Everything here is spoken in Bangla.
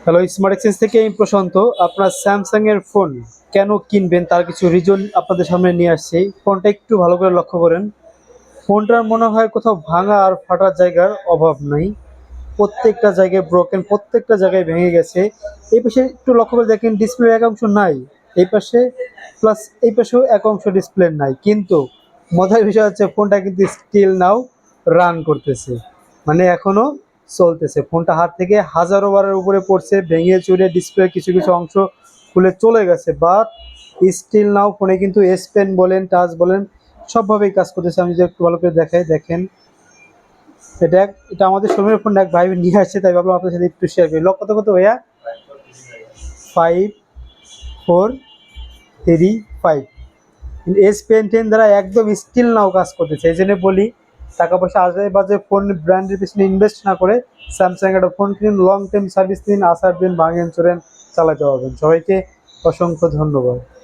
হ্যালো, স্মার্ট এক্সচেঞ্জ থেকে আমি প্রশান্ত। আপনার স্যামসাং এর ফোন কেন কিনবেন তার কিছু রিজন আপনাদের সামনে নিয়ে আসছি। ফোনটা একটু ভালো করে লক্ষ্য করেন। ফোনটার মনে হয় কোথাও ভাঙা আর ফাটার জায়গার অভাব নাই। প্রত্যেকটা জায়গায় ব্রোকেন, প্রত্যেকটা জায়গায় ভেঙে গেছে। এই পাশে একটু লক্ষ্য করে দেখেন, ডিসপ্লে এক অংশ নাই এই পাশে, প্লাস এই পাশেও এক অংশ ডিসপ্লে নাই। কিন্তু মজার বিষয় হচ্ছে ফোনটা কিন্তু স্টিল নাও রান করতেছে, মানে এখনো চলতেছে। ফোনটা হাত থেকে হাজারো বারের উপরে পড়ছে, ভেঙে চুরে ডিসপ্লে কিছু কিছু অংশ খুলে চলে গেছে, বাট স্টিল নাও ফোনে কিন্তু এস পেন বলেন, টাচ বলেন, সবভাবেই কাজ করতেছে। আমি যদি একটু ভালো করে দেখাই, দেখেন এটা আমাদের শোরুমের ফোন এক ভাই নিয়ে আসছে, তাই ভাবলাম আপনার সাথে একটু শেয়ার করি। লক কত কত ভাইয়া? 5435। এস পেন 10 দ্বারা একদম স্টিল নাও কাজ করতেছে। এই জন্য বলি, টাকা পয়সা আজে বাজে ফোন ব্র্যান্ডের পিছনে ইনভেস্ট না করে স্যামসাং একটা ফোন কিনুন, লং টাইম সার্ভিস দিন, আসার দিন ভাঙেন চোরেন চালাতে পারবেন। সবাইকে অসংখ্য ধন্যবাদ।